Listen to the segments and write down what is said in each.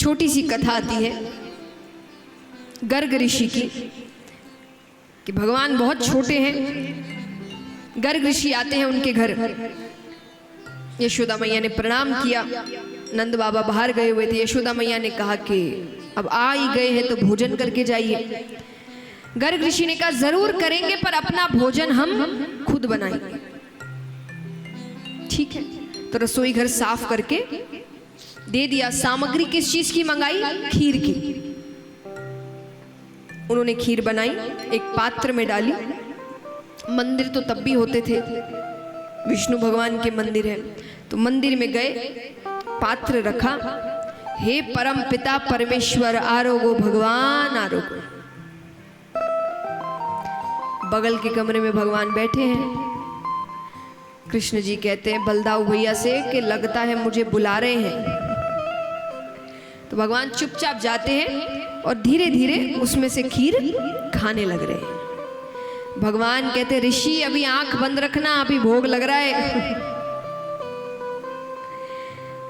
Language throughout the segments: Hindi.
छोटी सी कथा आती है गर्ग ऋषि की कि भगवान बहुत छोटे हैं। गर्ग ऋषि आते हैं उनके घर। यशोदा मैया ने प्रणाम किया। नंद बाबा बाहर गए हुए थे। यशोदा मैया ने कहा कि अब आ ही गए हैं तो भोजन करके जाइए। गर्ग ऋषि ने कहा जरूर करेंगे, पर अपना भोजन हम खुद बनाएंगे। ठीक है, तो रसोई घर साफ करके दे दिया। सामग्री किस चीज की मंगाई? खीर की। उन्होंने खीर बनाई, एक पात्र में डाली। मंदिर तो तब भी होते थे, विष्णु भगवान के मंदिर है, तो मंदिर में गए, पात्र रखा। हे परम पिता परमेश्वर आरोगो भगवान आरोगो। बगल के कमरे में भगवान बैठे हैं। कृष्ण जी कहते हैं बलदाऊ भैया से कि लगता है मुझे बुला रहे हैं। तो भगवान चुपचाप जाते हैं और धीरे धीरे उसमें से खीर खाने लग रहे हैं। भगवान कहते हैं ऋषि अभी आंख बंद रखना, अभी भोग लग रहा है।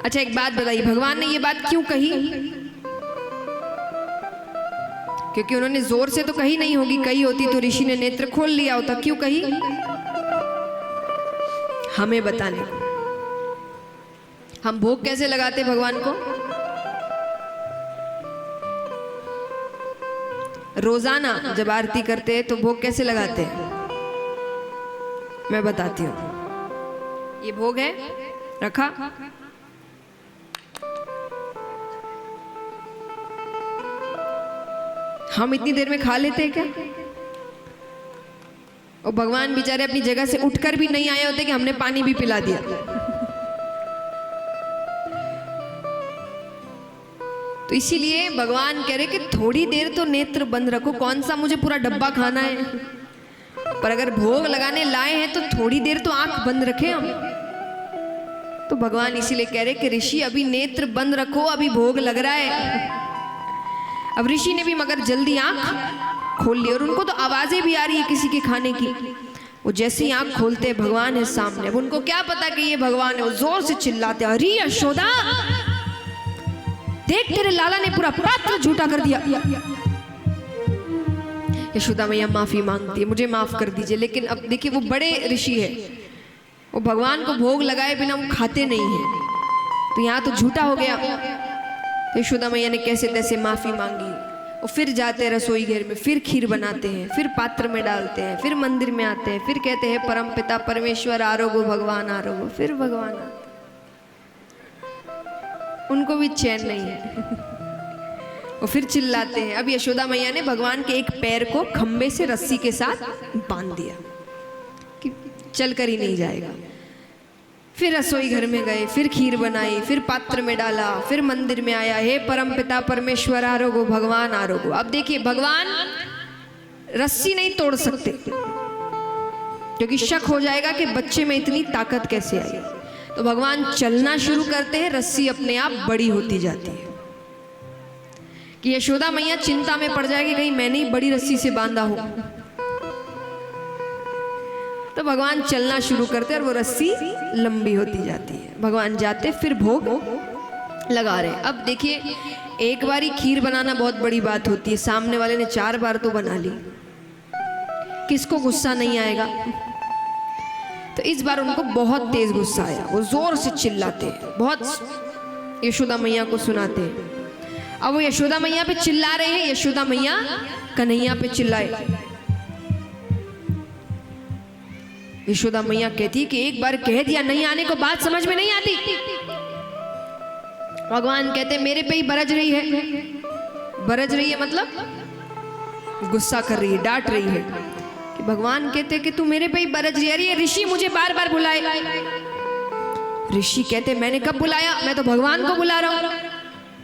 अच्छा एक बात बताइए, भगवान ने ये बात क्यों कही? क्योंकि उन्होंने जोर से तो कही नहीं होगी, कही होती तो ऋषि ने नेत्र खोल लिया होता। क्यों कही? हमें बताने को। हम भोग कैसे लगाते भगवान को? रोजाना जब आरती करते हैं तो भोग कैसे लगाते हैं? मैं बताती हूं। ये भोग है, रखा, हम इतनी देर में खा लेते हैं क्या? और भगवान बेचारे अपनी जगह से उठकर भी नहीं आए होते कि हमने पानी भी पिला दिया। तो इसीलिए भगवान कह रहे कि थोड़ी देर तो नेत्र बंद रखो। कौन सा मुझे पूरा डब्बा खाना है? पर अगर भोग लगाने लाए हैं तो थोड़ी देर तो आंख बंद रखें हम। तो भगवान इसीलिए कह रहे कि ऋषि अभी नेत्र बंद रखो, अभी भोग लग रहा है। अब ऋषि ने भी मगर जल्दी आंख खोल ली और उनको तो आवाजें भी आ रही है किसी के खाने की। वो जैसे ही आंख खोलते हैं भगवान है सामने। अब उनको क्या पता कि ये भगवान है। वो जोर से चिल्लाते हैं अरे यशोदा देख तेरे लाला ने पूरा पात्र झूठा कर दिया। यशोदा मैया माफी मांगती है, मुझे माफ कर दीजिए। लेकिन अब देखिए वो बड़े ऋषि है, वो भगवान को भोग लगाए बिना वो खाते नहीं है, तो यहाँ तो झूठा हो गया। तो यशोदा मैया ने कैसे तैसे माफी मांगी। वो फिर जाते हैं रसोई घर में, फिर खीर बनाते हैं, फिर पात्र में डालते हैं, फिर मंदिर में आते हैं, फिर कहते हैं परम पिता परमेश्वर आरोगो भगवान आरोगो। फिर भगवान आते, उनको भी चैन नहीं है। वो फिर चिल्लाते हैं। अब यशोदा मैया ने भगवान के एक पैर को खंबे से रस्सी के साथ बांध दिया कि चल कर ही नहीं जाएगा। फिर रसोई घर में गए, फिर खीर बनाई, फिर पात्र में डाला, फिर मंदिर में आया। हे परम पिता परमेश्वर आरोगो भगवान आरोगो। अब देखिए भगवान रस्सी नहीं तोड़ सकते क्योंकि शक हो जाएगा कि बच्चे में इतनी ताकत कैसे आई। तो भगवान चलना शुरू करते हैं, रस्सी अपने आप बड़ी होती जाती है कि यशोदा मैया चिंता में पड़ जाएगी कहीं मैंने ही बड़ी रस्सी से बांधा हो। तो भगवान चलना शुरू करते और वो रस्सी लंबी होती जाती है। भगवान जाते फिर भोग लगा रहे। अब देखिए एक बारी खीर बनाना बहुत बड़ी बात होती है, सामने वाले ने 4 बार तो बना ली, किसको गुस्सा नहीं आएगा? तो इस बार उनको बहुत तेज गुस्सा आया। वो जोर से चिल्लाते हैं, बहुत यशोदा मैया को सुनाते हैं। अब वो यशोदा मैया पे चिल्ला रहे हैं, यशोदा मैया कन्हैया पे चिल्लाए। यशोदा मैया कहती कि एक बार कह दिया नहीं आने को बात समझ में नहीं आती। भगवान कहते मेरे पे ही बरज रही है। बरज रही है मतलब गुस्सा कर रही है, डांट रही है। कि भगवान कहते कि तू मेरे पे ही बरज रही है। अरे ऋषि मुझे बार बार बुलाए। ऋषि कहते मैंने कब बुलाया? मैं तो भगवान को बुला रहा हूं।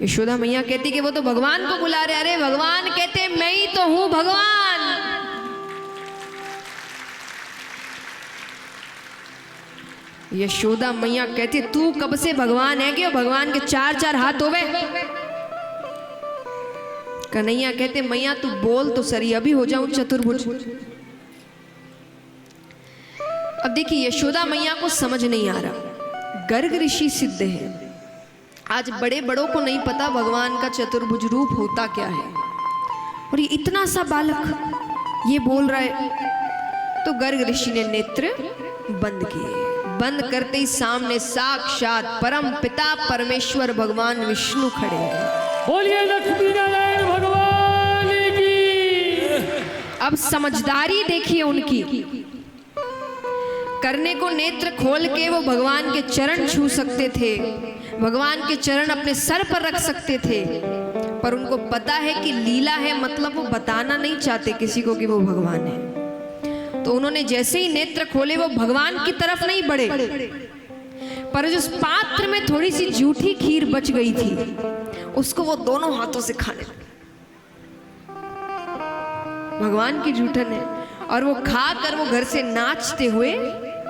यशोदा मैया कहती कि वो तो भगवान को बुला रहे। अरे भगवान कहते मैं ही तो हूं भगवान। यशोदा मैया कहती तू कब से भगवान है कि भगवान के 4-4 हाथ होवे? कन्हैया कहते मैया तू बोल तो सही, अभी हो जाऊं चतुर्भुज। अब देखिए यशोदा मैया को समझ नहीं आ रहा, गर्ग ऋषि सिद्ध है, आज बड़े बड़ों को नहीं पता भगवान का चतुर्भुज रूप होता क्या है। और ये इतना सा बालक ये बोल रहा है तो गर्ग ऋषि ने नेत्र बंद किए। बंद करते ही सामने साक्षात परम पिता परमेश्वर भगवान विष्णु खड़े हैं। बोलिए लक्ष्मी नारायण भगवान की। अब समझदारी देखिए उनकी, करने को नेत्र खोल के वो भगवान के चरण छू सकते थे, भगवान के चरण अपने सर पर रख सकते थे, पर उनको पता है कि लीला है, मतलब वो बताना नहीं चाहते किसी को कि वो भगवान है। तो उन्होंने जैसे ही नेत्र खोले वो भगवान की तरफ नहीं बढ़े, पर जो उस पात्र में थोड़ी सी जूठी खीर बच गई थी उसको वो दोनों हाथों से खाने लगे। भगवान की जूठन है और वो खाकर वो घर से नाचते हुए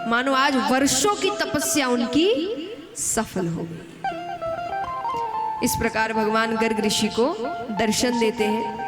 मानो आज वर्षों की तपस्या उनकी सफल हो गई। इस प्रकार भगवान गर्ग ऋषि को दर्शन देते हैं।